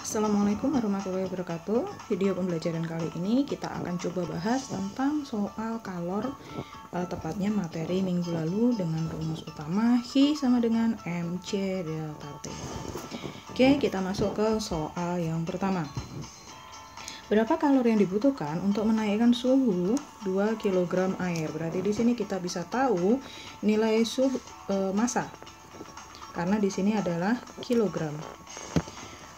Assalamualaikum warahmatullahi wabarakatuh. Video pembelajaran kali ini kita akan coba bahas tentang soal kalor, tepatnya materi minggu lalu dengan rumus utama Hi sama dengan MC delta T. Oke, kita masuk ke soal yang pertama. Berapa kalor yang dibutuhkan untuk menaikkan suhu 2 kg air? Berarti di sini kita bisa tahu nilai suhu massa. Karena di sini adalah kilogram.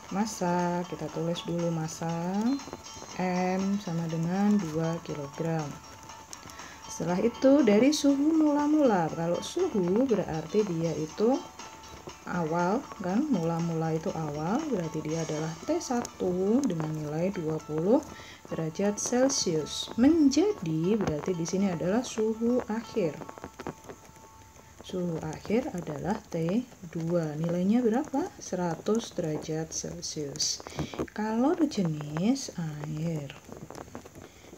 Massa, kita tulis dulu massa M sama dengan 2 kg. Setelah itu dari suhu mula-mula. Kalau suhu berarti dia itu awal, kan? Mula-mula itu awal, berarti dia adalah T1 dengan nilai 20 derajat Celcius. Menjadi berarti di sini adalah suhu akhir. Suhu akhir adalah T2. Nilainya berapa? 100 derajat Celcius. Kalor jenis air.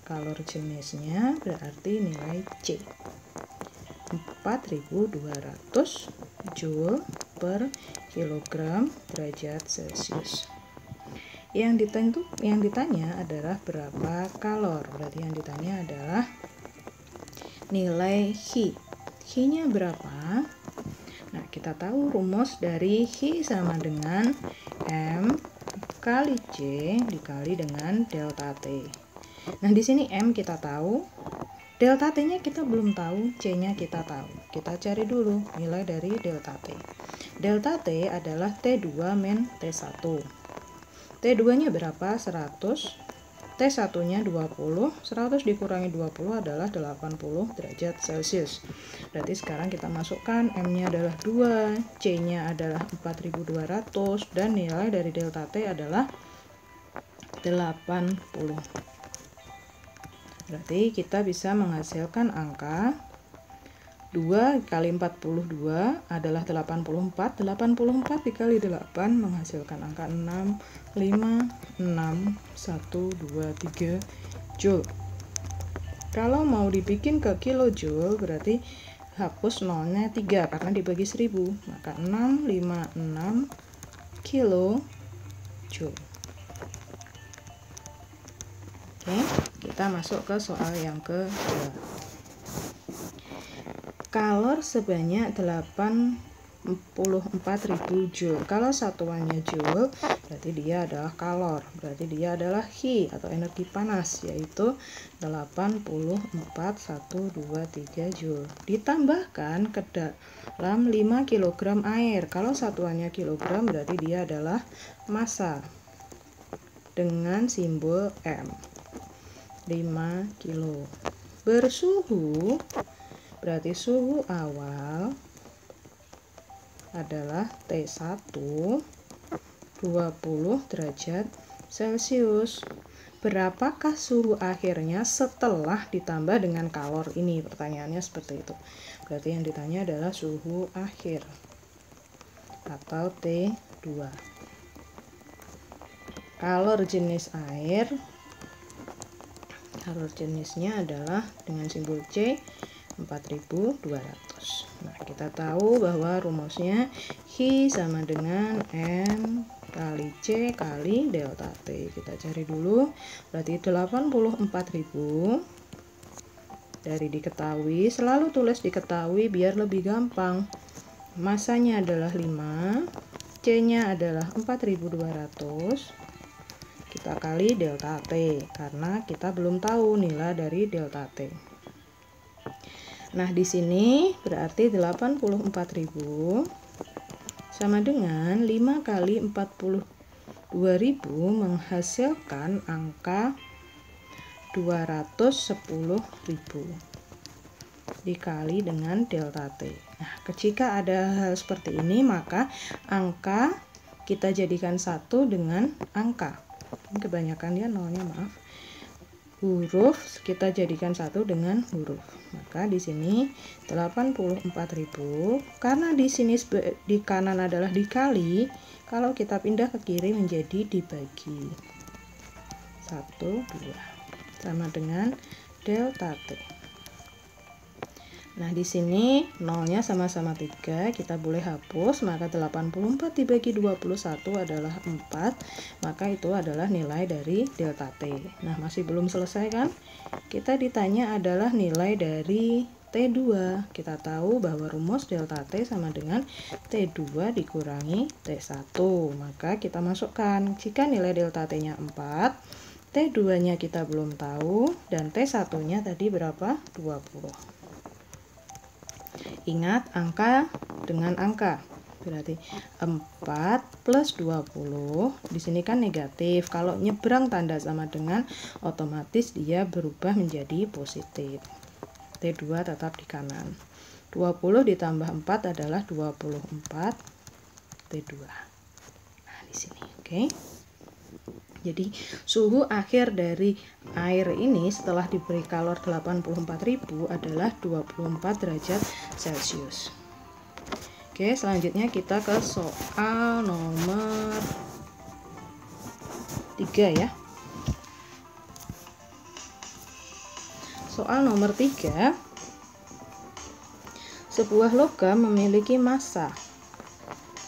Kalor jenisnya berarti nilai C. 4200 Joule per kilogram derajat Celcius. Yang ditanya adalah berapa kalor. Berarti yang ditanya adalah nilai Hi. Hi-nya berapa? Nah, kita tahu rumus dari Hi sama dengan M kali C dikali dengan delta T. Nah, di sini M kita tahu, delta T-nya kita belum tahu, C-nya kita tahu. Kita cari dulu nilai dari delta T. Delta T adalah T2 min T1. T2-nya berapa? 100. T1-nya 20, 100 dikurangi 20 adalah 80 derajat Celcius. Berarti sekarang kita masukkan M-nya adalah 2, C-nya adalah 4200, dan nilai dari delta T adalah 80. Berarti kita bisa menghasilkan angka 2 kali 42 adalah 84. 84 dikali 8 menghasilkan angka 6, 5, 6, 1, 2, 3 Joule. Kalau mau dibikin ke kilojoule berarti hapus nolnya 3 karena dibagi 10. Maka 656 kilojoule. Oke, kita masuk ke soal yang kedua. Kalor sebanyak 84.000 Joule. Kalau satuannya Joule, berarti dia adalah kalor. Berarti dia adalah Hi atau energi panas, yaitu 84.123 Joule. Ditambahkan ke dalam 5 kg air. Kalau satuannya kilogram, berarti dia adalah massa dengan simbol M. 5 kilo. Bersuhu berarti suhu awal adalah T1 20 derajat Celcius. Berapakah suhu akhirnya setelah ditambah dengan kalor ini? Pertanyaannya seperti itu. Berarti yang ditanya adalah suhu akhir atau T2. Kalor jenis air, kalor jenisnya adalah dengan simbol C 4200. Nah, kita tahu bahwa rumusnya Hi sama dengan M kali C kali delta T. Kita cari dulu. Berarti 84.000 dari diketahui, selalu tulis diketahui biar lebih gampang. Masanya adalah 5, C-nya adalah 4200. Kita kali delta T karena kita belum tahu nilai dari delta T. Nah, di sini berarti 84.000 sama dengan 5 kali 42.000 menghasilkan angka 210.000 dikali dengan delta T. Nah, jika ada hal seperti ini, maka angka kita jadikan satu dengan angka. Kebanyakan dia nolnya, maaf. Huruf kita jadikan satu dengan huruf. Maka di sini 84.000 karena di sini di kanan adalah dikali, kalau kita pindah ke kiri menjadi dibagi 1, 2 sama dengan delta T. Nah, di sini nolnya sama-sama 3, kita boleh hapus, maka 84 dibagi 21 adalah 4, maka itu adalah nilai dari delta T. Nah, masih belum selesai kan? Kita ditanya adalah nilai dari T2. Kita tahu bahwa rumus delta T sama dengan T2 dikurangi T1, maka kita masukkan. Jika nilai delta T-nya 4, T2-nya kita belum tahu, dan T1-nya tadi berapa? 20. Ingat angka dengan angka. Berarti 4 plus 20. Di sini kan negatif. Kalau nyebrang tanda sama dengan, otomatis dia berubah menjadi positif. T2 tetap di kanan. 20 ditambah 4 adalah 24 T2. Nah, di sini, oke. Jadi suhu akhir dari air ini setelah diberi kalor 84.000 adalah 24 derajat Celcius. Oke, selanjutnya kita ke soal nomor 3 ya. Soal nomor 3. Sebuah logam memiliki massa.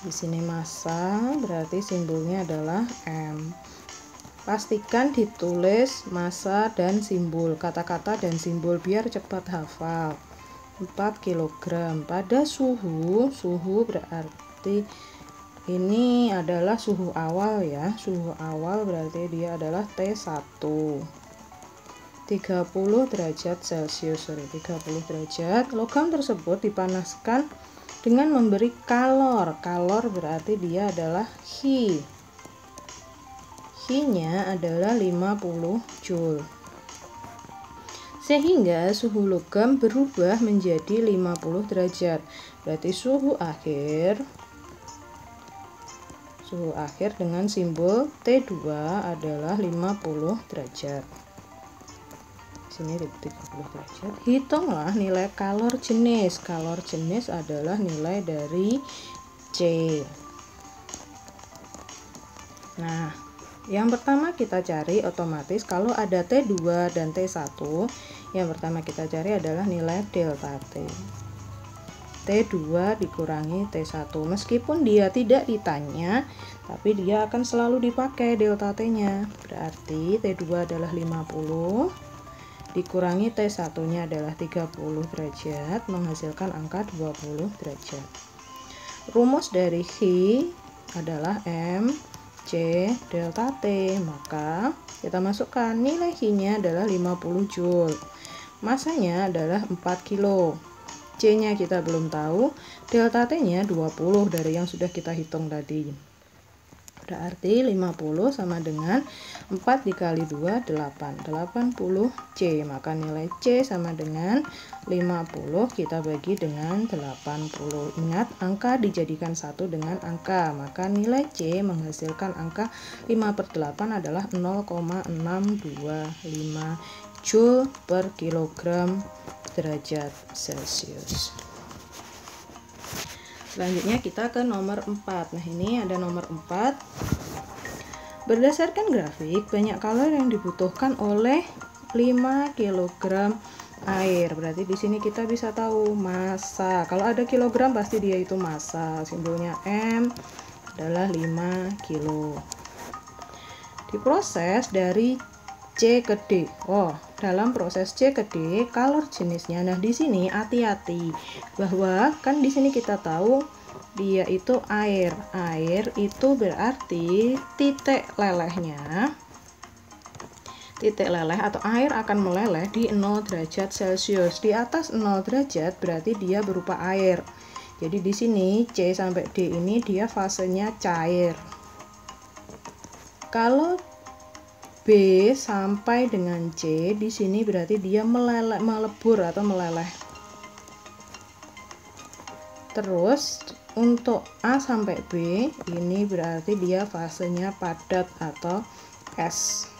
Di sini massa berarti simbolnya adalah M. Pastikan ditulis massa dan simbol, kata-kata dan simbol biar cepat hafal. 4 kg pada suhu berarti ini adalah suhu awal ya. Suhu awal berarti dia adalah T1. 30 derajat Celcius, 30 derajat. Logam tersebut dipanaskan dengan memberi kalor. Kalor berarti dia adalah He. He-nya adalah 50 Joule. Sehingga suhu logam berubah menjadi 50 derajat. Berarti suhu akhir dengan simbol T2 adalah 50 derajat. Sini 30 derajat. Hitunglah nilai kalor jenis. Kalor jenis adalah nilai dari C. Nah, yang pertama kita cari otomatis kalau ada T2 dan T1, yang pertama kita cari adalah nilai delta T. T2 dikurangi T1. Meskipun dia tidak ditanya, tapi dia akan selalu dipakai delta T-nya. Berarti T2 adalah 50 dikurangi T1-nya adalah 30 derajat, menghasilkan angka 20 derajat. Rumus dari He adalah M C delta T, maka kita masukkan nilai He-nya adalah 50 Joule. Masanya adalah 4 kilo. C-nya kita belum tahu, delta T-nya 20 dari yang sudah kita hitung tadi. Berarti 50 sama dengan 4 dikali 2, 8. 80 C, maka nilai C sama dengan 50 kita bagi dengan 80. Ingat, angka dijadikan satu dengan angka, maka nilai C menghasilkan angka 5/8 adalah 0,625 Joule per kilogram derajat Celcius. Selanjutnya kita ke nomor 4. Nah, ini ada nomor 4. Berdasarkan grafik, banyak kalor yang dibutuhkan oleh 5 kg air. Berarti di sini kita bisa tahu massa. Kalau ada kilogram pasti dia itu massa. Simbolnya M adalah 5 kilo. Diproses dari C ke D. Oh, dalam proses C ke D, kalor jenisnya. Nah, di sini hati-hati bahwa kan di sini kita tahu dia itu air. Air itu berarti titik leleh atau air akan meleleh di 0 derajat Celcius. Di atas 0 derajat berarti dia berupa air. Jadi di sini C sampai D ini dia fasenya cair. Kalau B sampai dengan C di sini berarti dia melebur atau meleleh. Terus untuk A sampai B ini berarti dia fasenya padat atau S.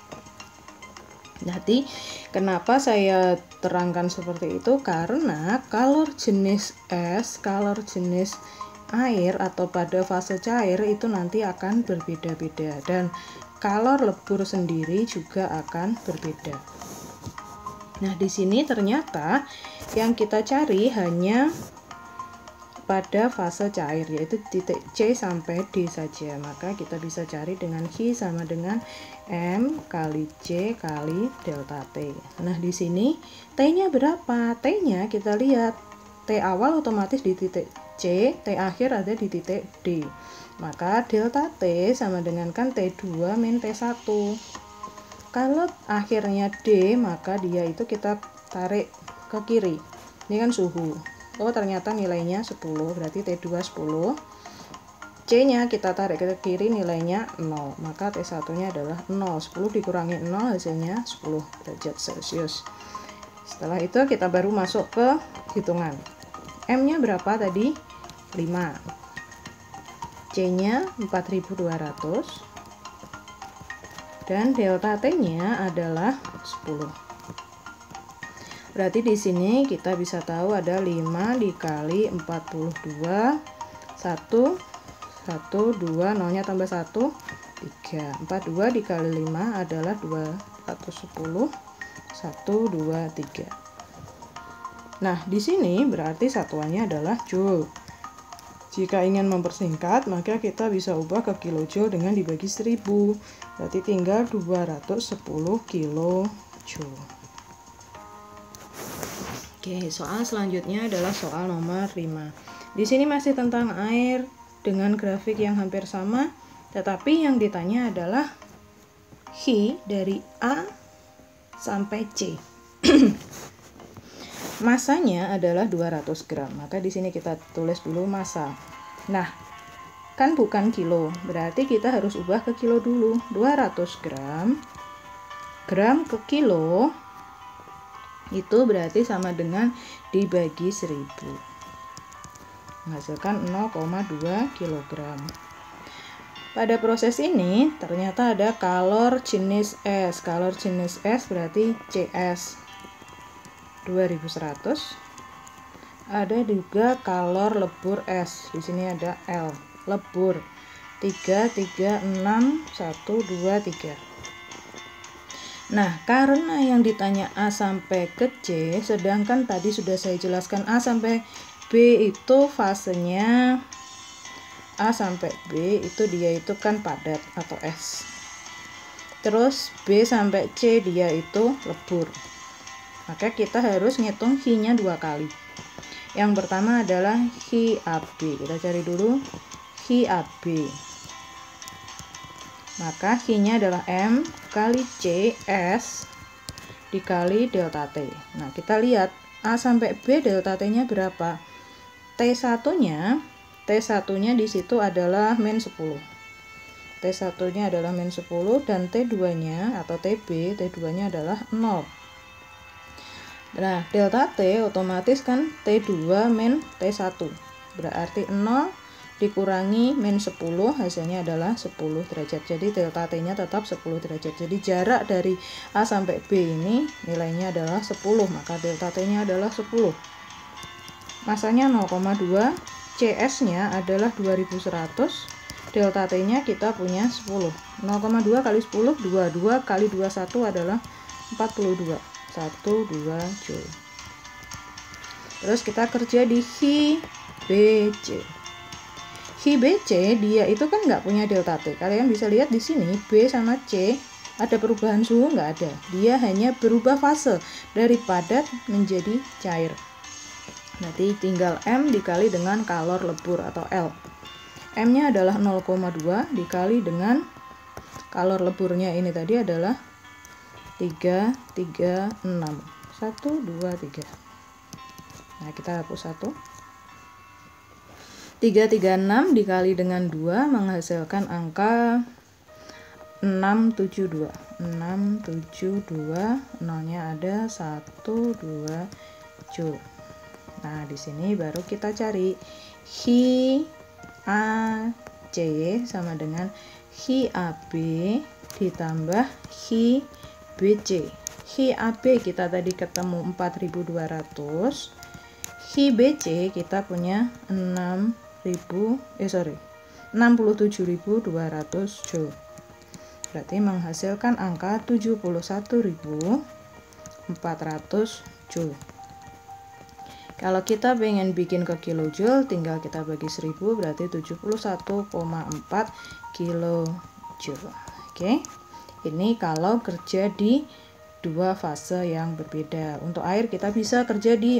Jadi kenapa saya terangkan seperti itu? Karena kalor jenis S, kalor jenis air atau pada fase cair itu nanti akan berbeda-beda, dan kalor lebur sendiri juga akan berbeda. Nah, di sini ternyata yang kita cari hanya pada fase cair, yaitu titik C sampai D saja. Maka kita bisa cari dengan Hi sama dengan M kali C kali delta T. Nah, di sini T-nya berapa? T-nya kita lihat, T awal otomatis di titik C, T akhir ada di titik D. Maka delta T sama dengan kan T2 min T1. Kalau akhirnya D, maka dia itu kita tarik ke kiri. Ini kan suhu. Oh, ternyata nilainya 10, berarti T2 10. C-nya kita tarik ke kiri, nilainya 0. Maka T1-nya adalah 0. 10 dikurangi 0 hasilnya 10 derajat Celcius. Setelah itu kita baru masuk ke hitungan. M-nya berapa tadi? 5. C-nya 4200. Dan delta T-nya adalah 10. Berarti di sini kita bisa tahu ada 5 dikali 42, 1, 2, nolnya tambah 1, 3. 42 dikali 5 adalah 210, 1, 2, 3. Nah, di sini berarti satuannya adalah joule. Jika ingin mempersingkat, maka kita bisa ubah ke kilojoule dengan dibagi 1000. Berarti tinggal 210 kilojoule. Oke, soal selanjutnya adalah soal nomor 5. Di sini masih tentang air dengan grafik yang hampir sama, tetapi yang ditanya adalah Hi dari A sampai C. Masanya adalah 200 gram. Maka di sini kita tulis dulu massa. Nah, kan bukan kilo, berarti kita harus ubah ke kilo dulu. 200 gram, gram ke kilo, itu berarti sama dengan dibagi 1000. Menghasilkan 0,2 kg. Pada proses ini ternyata ada kalor jenis S. Kalor jenis S berarti CS 2100. Ada juga kalor lebur S. Di sini ada L. Lebur 3, 3, 6, 1, 2, 3. Nah, karena yang ditanya A sampai ke C, sedangkan tadi sudah saya jelaskan A sampai B itu fasenya A sampai B itu dia itu kan padat atau S. Terus B sampai C dia itu lebur. Maka kita harus ngitung Hi-nya 2 kali. Yang pertama adalah Hi AB. Kita cari dulu Hi AB. Maka Hi-nya adalah M kali C S dikali delta T. Nah, kita lihat A sampai B delta T-nya berapa? T1-nya di situ adalah min 10. T1-nya adalah min 10 dan T2-nya atau TB, T2-nya adalah 0. Nah, delta T otomatis kan T2 min T1. Berarti 0 dikurangi min 10 hasilnya adalah 10 derajat. Jadi delta T-nya tetap 10 derajat. Jadi jarak dari A sampai B ini nilainya adalah 10, maka delta T-nya adalah 10. Masanya 0,2, CS-nya adalah 2100. Delta T-nya kita punya 10. 0,2 kali 10, 22 kali 21 adalah 42. 1, 2 joule. Terus kita kerja di Hi BC. Hi BC dia itu kan nggak punya delta T. Kalian bisa lihat di sini B sama C ada perubahan suhu nggak ada. Dia hanya berubah fase dari padat menjadi cair. Nanti tinggal M dikali dengan kalor lebur atau L. M-nya adalah 0,2 dikali dengan kalor leburnya ini tadi adalah 336. 1, 2, 3. Nah, kita hapus 1. 336 dikali dengan 2 menghasilkan angka 672. 672, nolnya ada 1, 2 joule. Nah, di sini baru kita cari Hi AC sama dengan Hi AB ditambah Hi BC. Hi AB kita tadi ketemu 4200. Hi BC kita punya 67.200 joule. Berarti menghasilkan angka 71.000 400 Joule. Kalau kita pengen bikin ke kilojoule, tinggal kita bagi 1000, berarti 71,4 kilojoule. Oke, ini kalau kerja di dua fase yang berbeda. Untuk air kita bisa kerja di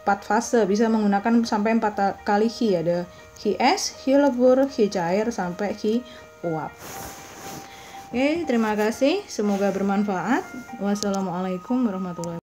4 fase, bisa menggunakan sampai 4 kali Qi. Ada Qi es, Qi lebur, Qi cair, sampai Qi uap. Oke, terima kasih. Semoga bermanfaat. Wassalamualaikum warahmatullahi wabarakatuh.